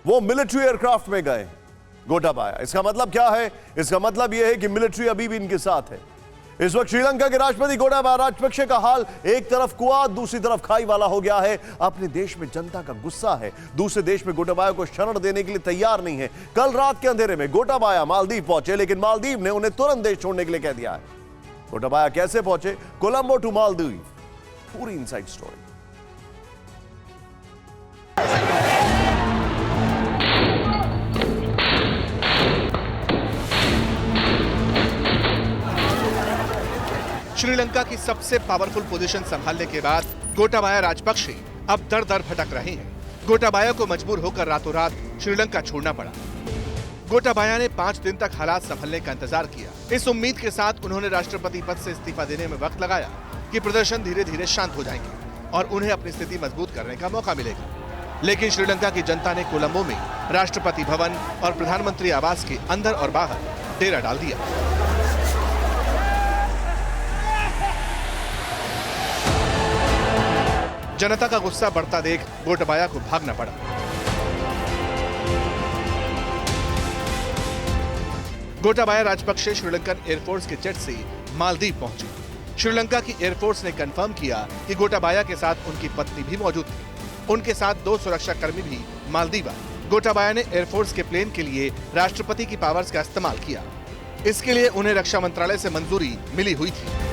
वो military aircraft में गए गोटाबाया। इसका मतलब क्या है? इसका मतलब यह है कि मिलिट्री अभी भी इनके साथ है। इस वक्त श्रीलंका के राष्ट्रपति गोटाबाया राजपक्षे का हाल एक तरफ कुआं दूसरी तरफ खाई वाला हो गया है। अपने देश में जनता का गुस्सा है, दूसरे देश में गोटाबाया को शरण देने के लिए तैयार नहीं है। कल रात के अंधेरे में गोटाबाया मालदीव पहुंचे, लेकिन मालदीव ने उन्हें तुरंत देश छोड़ने के लिए कह दिया है। गोटाबाया कैसे पहुंचे कोलंबो टू मालदीव, पूरी इनसाइड स्टोरी। श्रीलंका की सबसे पावरफुल पोजीशन संभालने के बाद गोटाबाया राजपक्षे अब दर दर भटक रहे हैं। गोटाबाया को मजबूर होकर रातों रात श्रीलंका छोड़ना पड़ा। गोटाबाया ने 5 दिन तक हालात संभलने का इंतजार किया। इस उम्मीद के साथ उन्होंने राष्ट्रपति पद से इस्तीफा देने में वक्त लगाया कि प्रदर्शन धीरे धीरे शांत हो जाएंगे और उन्हें अपनी स्थिति मजबूत करने का मौका मिलेगा। लेकिन श्रीलंका की जनता ने कोलंबो में राष्ट्रपति भवन और प्रधानमंत्री आवास के अंदर और बाहर डेरा डाल दिया। जनता का गुस्सा बढ़ता देख गोटाबाया को भागना पड़ा। गोटाबाया राजपक्षे श्रीलंकन एयरफोर्स के जेट से मालदीव पहुंचे। श्रीलंका की एयरफोर्स ने कंफर्म किया कि गोटाबाया के साथ उनकी पत्नी भी मौजूद थी। उनके साथ 2 सुरक्षाकर्मी भी मालदीव आए। गोटाबाया ने एयरफोर्स के प्लेन के लिए राष्ट्रपति की पावर्स का इस्तेमाल किया। इसके लिए उन्हें रक्षा मंत्रालय से मंजूरी मिली हुई थी।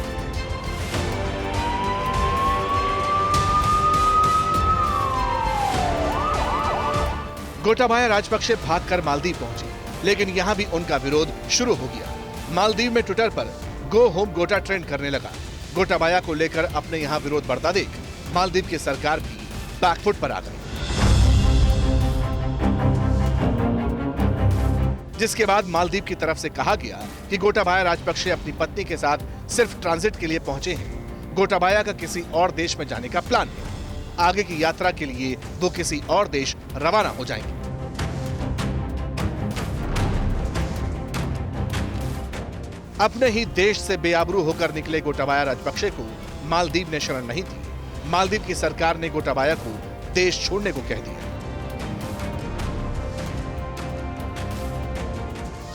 गोटाबाया राजपक्षे भागकर मालदीव पहुंचे, लेकिन यहां भी उनका विरोध शुरू हो गया। मालदीव में ट्विटर पर गो होम गोटा ट्रेंड करने लगा। गोटाबाया को लेकर अपने यहां विरोध बढ़ता देख मालदीव की सरकार भी बैकफुट पर आ गई, जिसके बाद मालदीव की तरफ से कहा गया कि गोटाबाया राजपक्षे अपनी पत्नी के साथ सिर्फ ट्रांजिट के लिए पहुंचे हैं। गोटाबाया का किसी और देश में जाने का प्लान है। आगे की यात्रा के लिए वो किसी और देश रवाना हो जाएंगे। अपने ही देश से बेआबरू होकर निकले गोटाबाया राजपक्षे को मालदीव ने शरण नहीं दी। मालदीव की सरकार ने गोटाबाया को देश छोड़ने को कह दिया।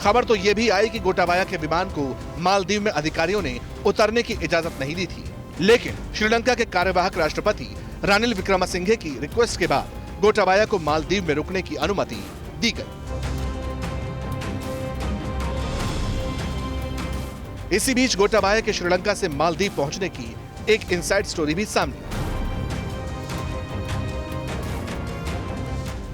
खबर तो यह भी आई कि गोटाबाया के विमान को मालदीव में अधिकारियों ने उतरने की इजाजत नहीं दी थी, लेकिन श्रीलंका के कार्यवाहक राष्ट्रपति रानिल विक्रमसिंघे की रिक्वेस्ट के बाद गोटाबाया को मालदीव में रुकने की अनुमति दी गई। इसी बीच गोटाबाया के श्रीलंका से मालदीव पहुंचने की एक इनसाइड स्टोरी भी सामने आई।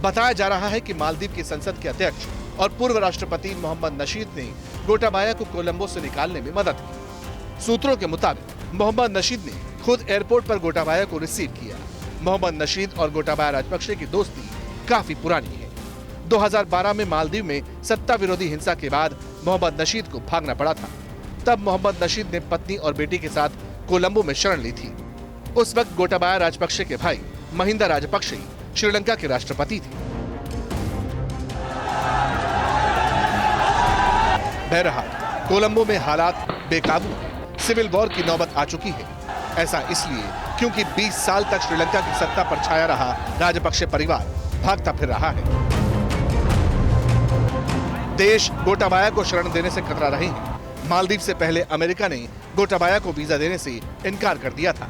बताया जा रहा है कि मालदीव की संसद के अध्यक्ष और पूर्व राष्ट्रपति मोहम्मद नशीद ने गोटाबाया को कोलंबो से निकालने में मदद की। सूत्रों के मुताबिक मोहम्मद नशीद ने खुद एयरपोर्ट पर गोटाबाया को रिसीव किया। मोहम्मद नशीद और गोटाबाया राजपक्षे की दोस्ती काफी पुरानी है। 2012 में मालदीव में सत्ता विरोधी हिंसा के बाद मोहम्मद नशीद को भागना पड़ा था। तब मोहम्मद नशीद ने पत्नी और बेटी के साथ कोलंबो में शरण ली थी। उस वक्त गोटाबाया राजपक्षे के भाई महिंदा राजपक्षे श्रीलंका के राष्ट्रपति थे। बहरहाल कोलंबो में हालात बेकाबू हैं। सिविल वॉर की नौबत आ चुकी है। ऐसा इसलिए क्योंकि 20 साल तक श्रीलंका की सत्ता पर छाया रहा राजपक्षे परिवार भागता फिर रहा है। देश गोटाबाया को शरण देने से कतरा रहे हैं। मालदीव से पहले अमेरिका ने गोटाबाया को वीजा देने से इनकार कर दिया था।